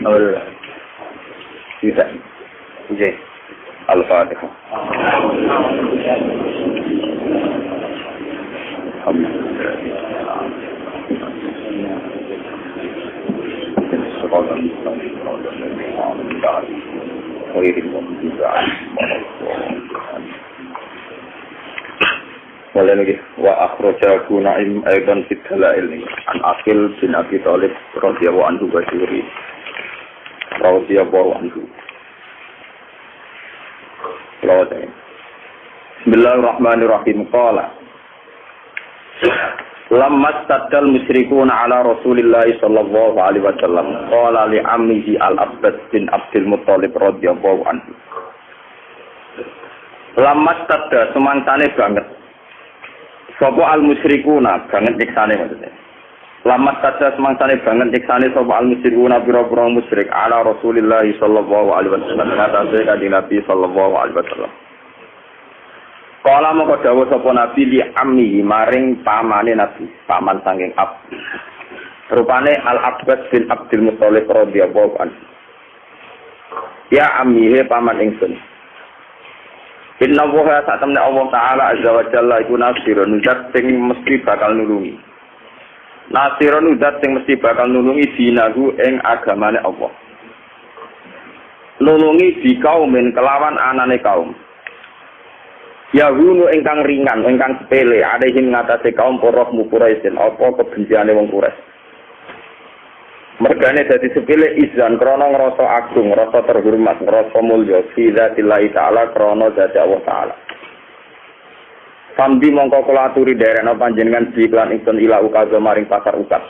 Alhamdulillah. Bisa. Oke. Al-Fatihah. Mulai lagi wa akhrajahu Naim aidan fi dalail an Aqil bin Abi Thalib radhiyallahu anhu wa syuri radhiyallahu anhu. Bismillahirrahmanirrahim. Qala lamma tadal musyrikuna ala Rasulillah sallallahu alaihi wasallam qala li ammihi al-Abbas bin Abdul Muthalib radhiyallahu anhu. Lamma tadal semangsane banget sapa al-musyrikuna banget nyiksane maksudnya. Lama saja semangsane banget nyiksane sapa al-musyrikuna pira-pira musyrik ala Rasulillah sallallahu alaihi wasallam ngatasi kanjeng Nabi sallallahu alaihi wasallam. Kala moko dawuh sapa Nabi li ammi maring pamane Nabi, paman saking Ab. Rupane Al-Abbas bin Abdul Muthalib radhiyallahu anhu. Ya ammi he paman ingsun. Inna woha saat temen Allah Ta'ala Azza wa Jalla iku nasirun udat sing mesti bakal nulungi. Nasirun udat sing mesti bakal nulungi dinahu ing agamane Allah. Nulungi di kaumin kelawan anane kaum. Yahunu ingkang ringan, ingkang sepele, adehim ngatasi kaum porohmu Quraisyin, apa kebenciane wong Quraisy. Mergane dadi sepele izan krana ngrasa agung, ngrasa terhormat, ngrasa mulya fi dzatillahi taala krana dzati Allah taala. Sambi mongko kula aturi derena panjenengan diklan ingsun ila ukaza maring pasar ukas.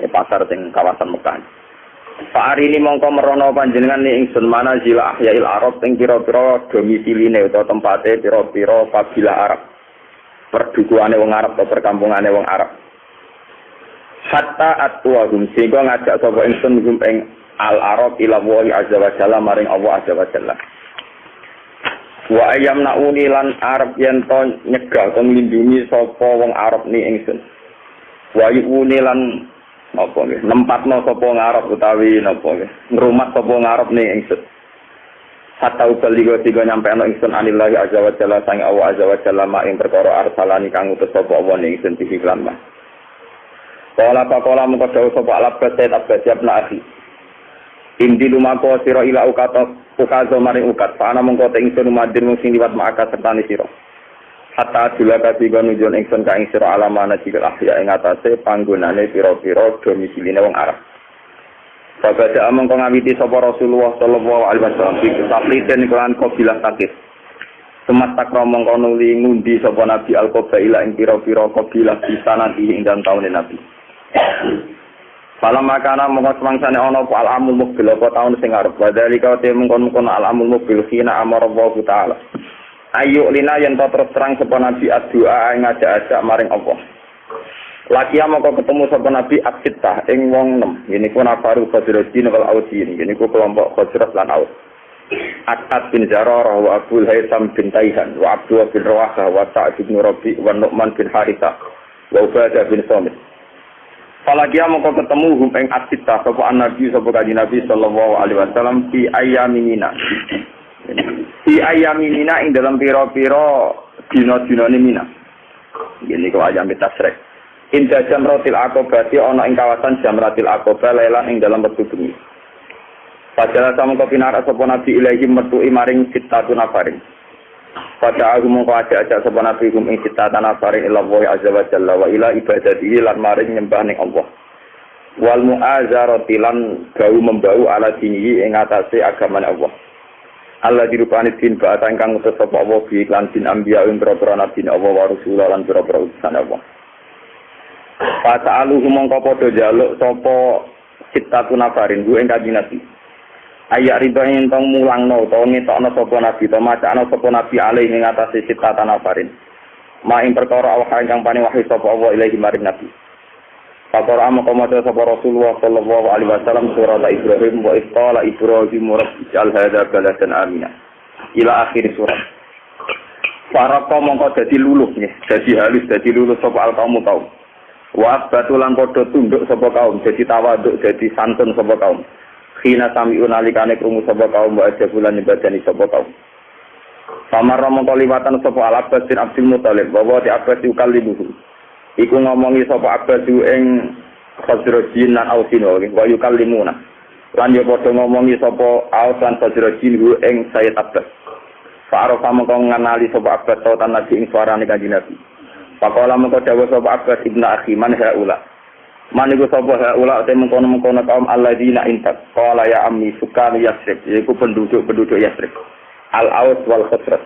Pasar sing kawasan Mekah. Pak hari ini mongko merono panjenengan ni ingsun mana zila ahyail Arab ing pira-pira domisiline utawa tempate pira-pira kabilah Arab. Perdukuane wong Arab atau perkampungane wong Arab. Hatta atwahum sehingga ngajak sapa ingsun hum ing al-Arab ila wa azza wa jalla maring Allah azza wa jalla. Wa ayyamnauni lan Arab yen to nyegah to nglindungi sapa wong Arab ni ingsun. Wa yuuni lan napa nggih nempatno sapa wong Arab utawi napa nggih ngrumat sapa wong Arab ni ingsun. Hatta ubaligo tiga nyampe ana ingsun anillahi azza wa jalla sang Allah azza wa jalla ma ing perkara arsalani kang utus sapa Allah ni ingsun dihiklan mah. Kala mengko dawuh sapa Al-Abbas Sayyid Abbas yapna akhi. Indi lumako sira ila ukazo maring ukat. Ana mengko te ingsun madin mung sing liwat maka sertane sira. Hatta julaka tiga nujon ingsun ka ing sira alamana cikal ahya ing atase panggonane pira-pira domisiline wong Arab. Sabada mengko ngawiti sapa Rasulullah sallallahu alaihi wasallam iki tapliten kelan kabilah sakit. Semasta kromong kono li ngundi sapa Nabi al-Qabaila ing pira-pira kabilah pisanan ing dalem taune Nabi. Falam makana mongko semangsane ana apa al-amul mubil apa taun sing arep wadalika te mengkon al-amul mubil khina amara Allah taala ayu lina yen terus terang sapa Nabi addu'a ngajak-ajak maring Allah laki mongko ketemu sapa Nabi at-sittah ing wong 6 yen iku nafaru khazrajin wal ausin yen iku kelompok khazraj lan aus At bin Zararah wa Abdul Haytham bin Taihan wa Abdul bin Rawahah wa Sa'id bin Rabi wa Nu'man bin Harithah wa Ubadah bin Samit. Falagia mongko ketemu hum ing at-sittah sapa Nabi sapa kanjeng Nabi sallallahu alaihi wasallam fi ayyamina. Fi ayyamina ing dalam pira-pira dina-dinane Mina. Ngene kok ayam tasrek. Inda Jamratil Aqabah ana ing kawasan Jamratil Aqabah lelah ing dalam wektu bengi. Padahal sama kopinar sapa Nabi ilahi metuki maring sitatun nafarin. Pada aku mongko ajak-ajak sapa Nabi ing sitatun nafarin ila Allah azza wa jalla wa ila ibadatihi lan maring nyembah ning Allah. Wal mu'azarati lan gau membau ala dinihi ing atase agamane Allah. Allah dirupani din ba'ata ingkang utus sapa Allah bi iklan din anbiya ing pira-pira nabi Allah wa rasul lan pira-pira utusan Allah. Fata'alu mongko padha njaluk sapa sitatun nafarin ku ing kanjeng Nabi. Ayak rido yang tong mulangno utawa ngetokno sapa nabi to macana sapa nabi alih ing atase sitatan nafarin. Ma ing perkara Allah ingkang paring wahyu sapa Allah ilahi maring nabi. Fakor amako maca sapa Rasulullah sallallahu alaihi wasallam surat Ibrahim wa istala Ibrahim rabbil hadza baladan amina. Ila akhir surat. Farqa mongko dadi luluh nggih, dadi halus dadi luluh sapa kaum. Wa batulan padha tunduk sapa kaum, dadi tawaduk dadi santun sapa kaum. Khina sami'un alikane krungu sapa kaum wa ajabulan ibadani sapa kaum. Samar mongko liwatan sapa Al-Abbas bin Abdul Muthalib bahwa di Abbas yukallibuhu. Iku ngomongi sapa Abbas ing Khazrajin lan Ausin wa yukallimuna. Lan yo padha ngomongi sapa Aus lan Khazrajin ing Sayyid Abbas. Fa'arafa mongko ngenali sapa Abbas sautan nabi ing suarane Kanjeng Nabi. Faqala mongko dawuh sapa Abbas ibnu akhi man haula. Man iku sapa haula te mengkono-mengkono kaum alladzina intak. Qala ya ammi sukan Yasrib, yaiku penduduk Yasrib. Al-Aus wal Khazraj.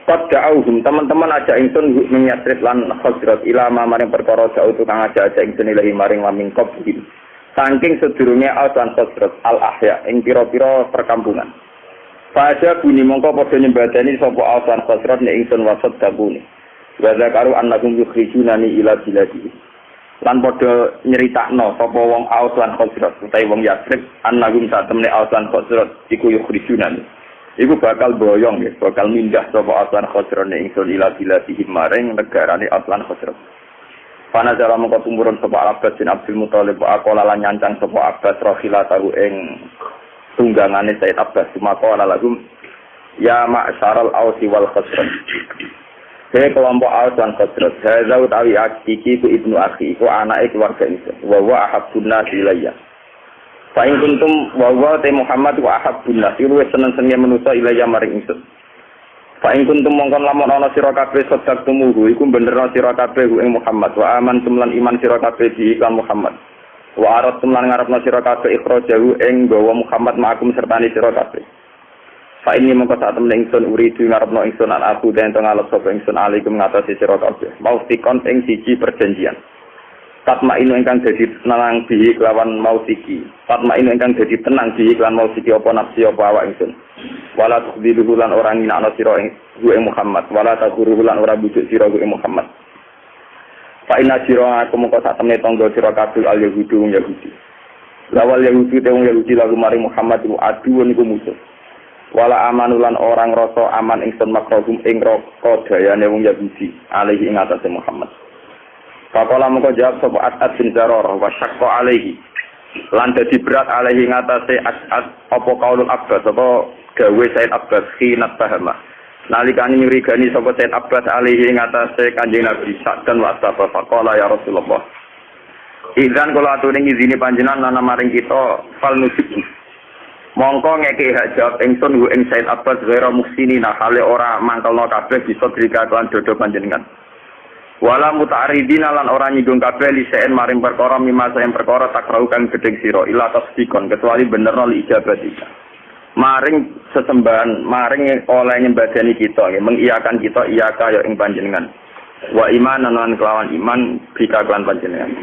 Qad da'awhum teman-teman aja ingsun ing Yasrib lan Khazraj ila maring perkara jauh tukang aja ingsun ilahi maring laming qabih. Saking sedurunge Aus lan Khazraj al-ahya ing pira-pira perkampungan. Faja bunyi mongko padha nyembadani sapa Aus lan Khazraj nek ingsun wasat dabune. Wa zakaru annahum yukhrijunani ila biladi. Lan padha nyeritakno sapa wong Aus lan Khazraj utawi wong Yasrib annahum satemene Aus lan Khazraj iku yukhrijunani. Iku bakal boyong ya, bakal mindah sapa Aus lan Khazraj nek ingsun ila biladi maring negarane Aus lan Khazraj. Pana jala mongko tumurun sapa Abbas bin Abdul Muthalib aqala lan nyancang sapa Abbas rohilatahu ing tunggangane Sayyid Abbas maka lagum ya ma'syaral Aus wal Khazraj. Kelompok Aus dan Khazraj, hadza utawi iki ku ibnu akhi, ku anake keluarga ingsun. Wa wa ahabbun nas ilayya. Fa in kuntum wa wa ta Muhammad wa ahabbun nas, iku seneng-senenge manusa ilayya maring ingsun. Fa in kuntum mongkon lamun ana sira kabeh sedhak tumuhu, iku benerno sira kabeh ing Muhammad wa aman tumlan iman sira kabeh di iklan Muhammad. Wa arat tumlan ngarepna sira kabeh ikhrajahu ing gawa Muhammad ma'akum sertani sira kabeh. Fa ini mongko sak temen ingsun uridu ngarepno ingsun an aku den ngalap sapa ingsun alaikum ngatasi sira kabeh. Mau tikon ing siji perjanjian. Tatma inu ingkang dadi tenang bihi kelawan mau siki. Tatma inu ingkang dadi tenang bihi kelawan mau siki apa nafsi apa awak ingsun. Wala tukhdiluhu lan ora nginakno sira ing Muhammad. Wala takuruhu lan ora bujuk sira ing Muhammad. Fa inna sira aku mongko sak temene tangga sira kabeh al yahudu Yahudi. Lawal Yahudi te wong Yahudi lagu mari Muhammad iku aduun iku musuh. Wala amanulan orang rasa aman ingsun makrohum ing roko dayane wong Yahudi alaihi ing atase Muhammad. Faqala mongko jawab sapa As'ad bin Zarar wa syaqqa alaihi. Lan dadi berat alaihi ing atase As'ad apa kaulul Abbas apa gawe Sayyid Abbas khinat pahama. Nalikane nyurigani sapa Sayyid Abbas alaihi ing atase Kanjeng Nabi sakdan wa sapa faqala ya Rasulullah. Idzan kula aturi ngizini panjenengan lan maring kita fal nusib. Mongko ngeke hak jawab ingsun ing Sayyid Abbas ghairu muhsinina hale ora mangkelno kabeh bisa drika lan dodo panjenengan. Wala muta'aridina lan ora nyinggung kabeh liseen maring perkara mimasa yang perkara takrau kang gedeng sira ila tasdikon kecuali benerno li ijabati. Maring sesembahan maring oleh nyembadani kita nggih mengiyakan kita iya kaya ing panjenengan. Wa imanan lan kelawan iman bika lan panjenengan.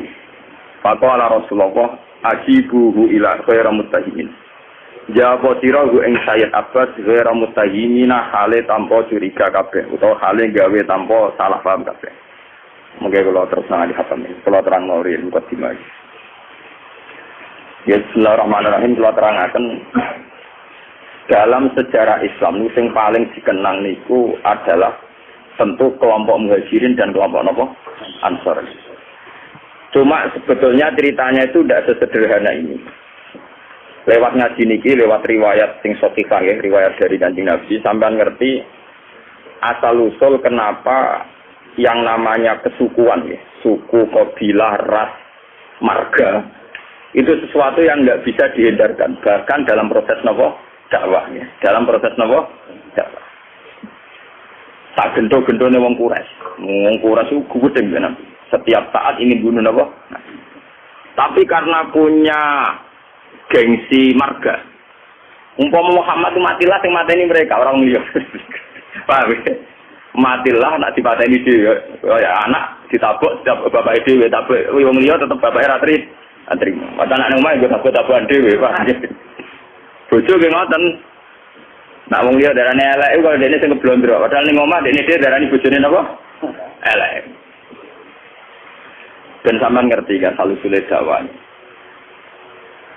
Faqala Rasulullah ajibuhu ila khairu muttahimin. Jawab sira ing Sayyid Abbas ghairu muttahimina hale tanpa curiga kabeh utawa hale gawe tanpa salah paham kabeh. Mungkin kalau terus nanti hatam ini, kalau terang mau rian buat dimai. Ya Bismillahirrahmanirrahim. Kalau terangkan dalam sejarah Islam, yang paling dikenang niku adalah tentu kelompok Muhajirin dan kelompok Ansor. Cuma sebetulnya ceritanya itu tidak sesederhana ini. Lewat ngaji niki, lewat riwayat sing sahihah ya, riwayat dari Kanjeng Nabi, sampean ngerti asal usul kenapa yang namanya kesukuan ya, suku, kabilah, ras, marga itu sesuatu yang nggak bisa dihindarkan bahkan dalam proses dakwah ya. Dalam proses dakwah tak gento-gentone wong Quraisy itu gudeng kan setiap saat ingin bunuh tapi karena punya gengsi marga umpama Muhammad itu matilah sing mateni mereka orang liya paham ya? Matilah nak dipateni dhewe ya anak ditabuk bapak dhewe tabuk wong liya tetep bapake ra trimo. Padahal anak omah yo tabuk-tabukan dhewe Pak. Bojo ge ngoten. Nak wong liya darane elek kalau dene sing keblondro. Padahal ning omah dene dhewe darani bojone napa? Elek. Ben sampean ngerti kan salusule dakwah.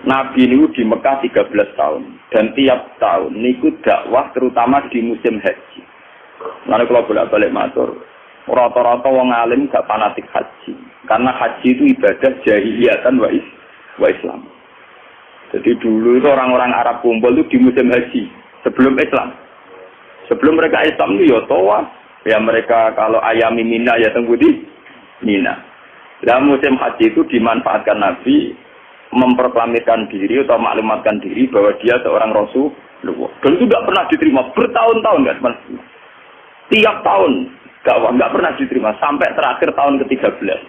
Nabi niku di Mekah 13 tahun dan tiap tahun niku dakwah terutama di musim haji. Lalu kalau bolak-balik matur, rata-rata wong alim gak fanatik haji, karena haji itu ibadah jahiliyatan wa Islam. Jadi dulu itu orang-orang Arab kumpul itu di musim haji sebelum Islam. Sebelum mereka Islam itu ya tawaf. Ya mereka kalau ayami Mina ya tunggu di Mina. Dan musim haji itu dimanfaatkan Nabi memproklamirkan diri atau maklumatkan diri bahwa dia seorang Rasul. Dan itu tidak pernah diterima bertahun-tahun nggak pernah. Tiap tahun nggak pernah diterima sampai terakhir tahun ke-13.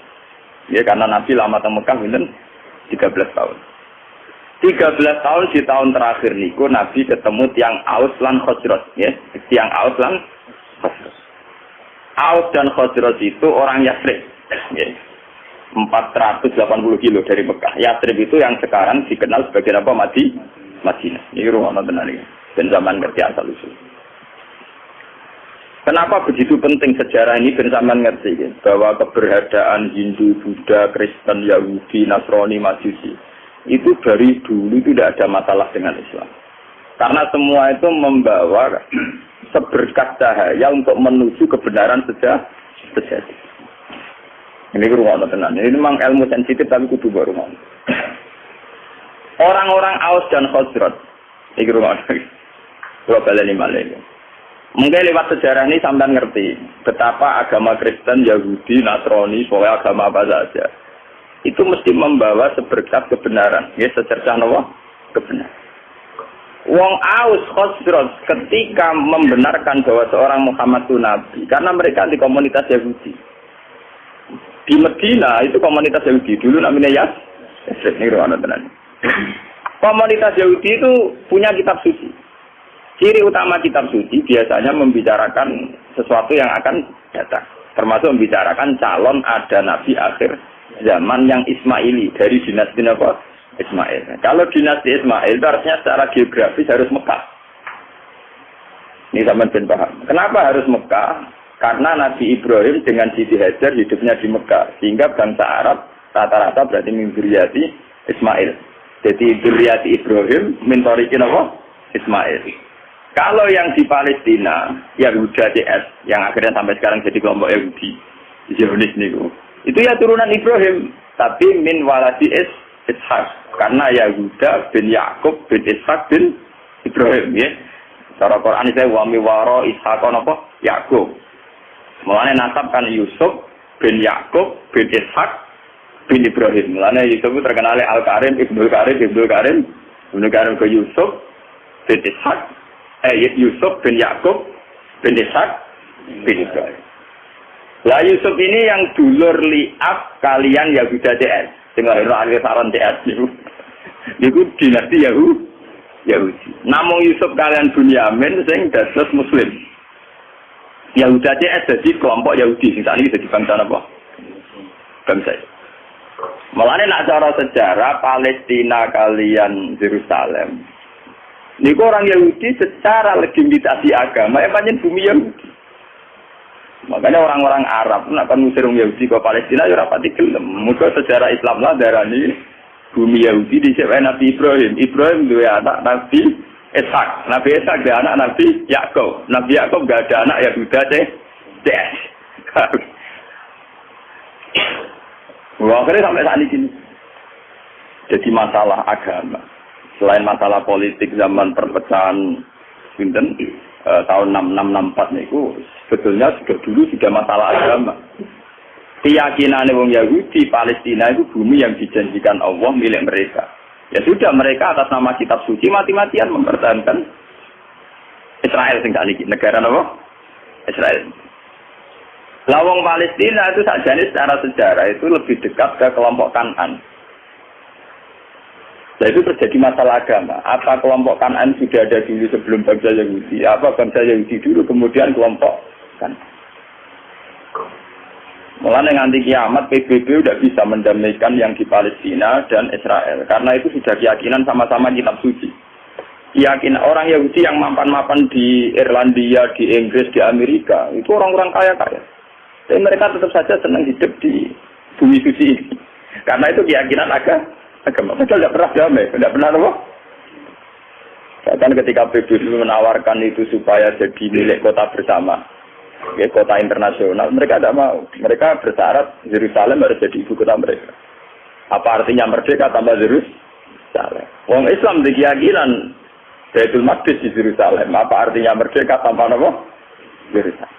Ya karena Nabi lama di Mekah itu 13 tahun. 13 tahun di tahun terakhir niku Nabi ketemu tiang Aus lan Khazraj ya, tiang Aus lan Khazraj. Aus dan Khazraj itu orang Yathrib ya. 480 kilo dari Mekah. Yathrib itu yang sekarang dikenal sebagai apa? Madinah. Ini rumah benar ya. Dan zaman ngerti asal usul. Kenapa begitu penting sejarah ini dan zaman ngerti ya? Bahwa keberadaan Hindu, Buddha, Kristen, Yahudi, Nasrani, Majusi itu dari dulu tidak ada masalah dengan Islam. Karena semua itu membawa seberkas cahaya untuk menuju kebenaran sejati. Ini rumah tenan. Ini memang ilmu sensitif tapi kudu baru rumah. Orang-orang Aus dan Khazraj. Ini rumah. Kalau kalian ini mungkin lewat sejarah ini sampai ngerti betapa agama Kristen, Yahudi, Nasrani, pokoknya agama apa saja itu mesti membawa seberkas kebenaran, ya secercah nawa kebenaran. Wong Aus Khazraj ketika membenarkan bahwa seorang Muhammad itu nabi, karena mereka di komunitas Yahudi. Di Medina itu komunitas Yahudi dulu namanya Yasrib nih ruang tenan. Komunitas Yahudi itu punya kitab suci. Ciri utama kitab suci biasanya membicarakan sesuatu yang akan datang, termasuk membicarakan calon ada nabi akhir zaman yang Ismaili dari dinasti apa? Ismail. Kalau dinasti Ismail itu artinya secara geografis harus Mekah. Ini sama ben paham. Kenapa harus Mekah? Karena Nabi Ibrahim dengan Siti Hajar hidupnya di Mekah, sehingga bangsa Arab rata-rata berarti min dzurriyyati Ismail. Jadi dzurriyyati Ibrahim min thariqin apa? Ismail. Kalau yang di Palestina, Yahuda CS, yang akhirnya sampai sekarang jadi kelompok Yahudi, Zionis niku. Itu ya turunan Ibrahim, tapi min waladi Ishak. Karena Yahuda bin Yakub bin Ishak bin Ibrahim ya. Cara Quran itu wa mi waro Ishak apa? Yakub. Mulane nasab kan Yusuf bin Yakub bin Ishak bin Ibrahim. Mulane Yusuf itu terkenal Al-Karim, Ibnu Karim ke Yusuf bin Ishak. Yusuf bin Yakub bin Ishak bin Ibrahim. Lah Yusuf ini yang dulur liab kalian Yahuda CS. Tinggal akhir saran CS itu. Itu dinasti Yahudi. Namung Yusuf kalian Bunyamin sing dados Muslim. Yahuda CS jadi kelompok Yahudi sing sakniki dadi bangsa apa? Bangsa. Mulane nek cara sejarah Palestina kalian Yerusalem. Niku orang Yahudi secara legitimasi agama ya pancen bumi Yahudi. Makanya orang-orang Arab nak kan ngusir orang Yahudi ke Palestina ya ora pati gelem. Muga sejarah Islam lah darani bumi Yahudi diciptakan Nabi Ibrahim. Ibrahim duwe anak Nabi Ishak. Nabi Ishak duwe anak Nabi Yakub. Nabi Yakub gak ada anak Yahuda CS. Wah, akhirnya sampai saat ini. Jadi masalah agama. Selain masalah politik zaman perpecahan Sinten tahun 6664 niku sebetulnya sudah masalah agama. Keyakinan wong Yahudi Palestina itu bumi yang dijanjikan Allah milik mereka. Ya sudah mereka atas nama kitab suci mati-matian mempertahankan Israel sing sakniki negara apa? Israel. Lawang Palestina itu sajane secara sejarah itu lebih dekat ke kelompok Kanan. Nah itu terjadi masalah agama. Apa kelompok Kanan sudah ada dulu sebelum bangsa Yahudi? Apa bangsa Yahudi dulu kemudian kelompok Kanan? Mulai nganti kiamat PBB udah bisa mendamaikan yang di Palestina dan Israel. Karena itu sudah keyakinan sama-sama kitab suci. Keyakinan orang Yahudi yang mapan-mapan di Irlandia, di Inggris, di Amerika itu orang-orang kaya-kaya. Tapi mereka tetap saja senang hidup di bumi suci ini. Karena itu keyakinan agama. Padahal tidak pernah damai, tidak pernah apa? Bahkan ketika PBB menawarkan itu supaya jadi milik kota bersama, ya, kota internasional, mereka tidak mau. Mereka bersyarat Yerusalem harus jadi ibu kota mereka. Apa artinya merdeka tambah Yerusalem. Wong Islam di keyakinan Baitul Maqdis di Yerusalem. Apa artinya merdeka tanpa apa? Yerusalem.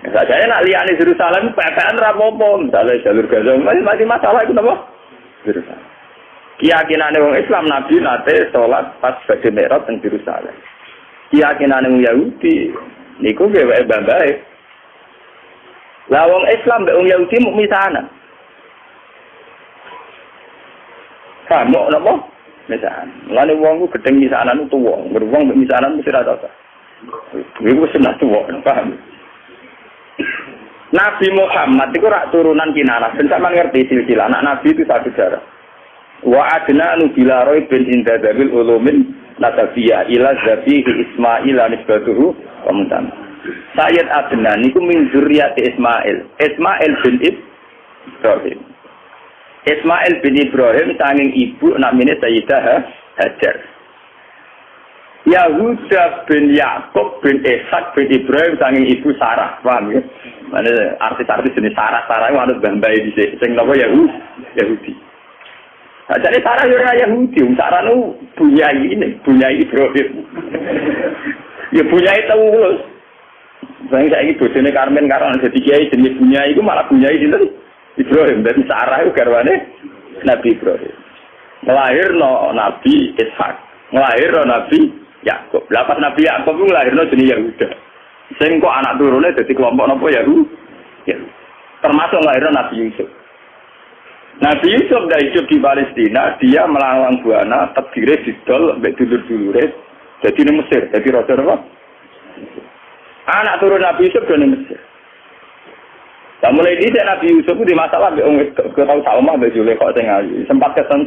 Saya nak liane Yerusalem, PPN rapopo, misalnya jalur Gaza, masih masalah itu apa? Yerusalem. Keyakinan wong Islam Nabi nate sholat pas badhe Mi'raj teng Yerusalem. Keyakinan wong Yahudi niku dheweke bambahe. Lah wong Islam mbek wong Yahudi mung misanan. Kamu napa? Misanan. Lane wong ku gedeng misanan tuwa, wong mbek misanan mesti ra tau. Iku seneng tuwa, paham? Nabi Muhammad itu rak turunan Kinanah. Ben sampeyan ngerti silsilah anak Nabi itu satu darah. Wa adna nubila roy bin indadabil ulumin nasabiyah ila zabihi Ismail anisbatuhu komentan. Sayyid Adnan niku min zurriyati Ismail. Ismail bin Ibrahim. Ismail bin Ibrahim sanging ibu namine Sayyidah Hajar. Yahuda bin Yakub bin Ishak bin Ibrahim sanging ibu Sarah, paham ya? Mana artis-artis jenis Sarah itu harus bambai di sing napa Yahudi. Nah, jadi Sarah yo ora Yahudi, Sarah nu bunyai Ibrahim. Ya bunyai terus. Sing saiki bojone Karmen karo dadi kiai jenis bunyai iku malah bunyai sinten? Ibrahim. Dadi Sarah iku garwane Nabi Ibrahim. Nglahirno Nabi Ishak, nglahirno Nabi Yakub. Lapas Nabi Yakub itu lahirnya jenis Yahuda. Sing kok anak turunnya jadi kelompok apa Yahudi. Termasuk lahirnya Nabi Yusuf. Nabi Yusuf dah hidup di Palestina, dia melawan Buana, terdiri didol, sampai dulur-dulurnya. Jadi di Mesir, jadi raja apa? Anak turun Nabi Yusuf dari Mesir. Dan mulai ini Nabi Yusuf itu di masalah, ke tahu Salmah, sampai Julekho, sempat kesan.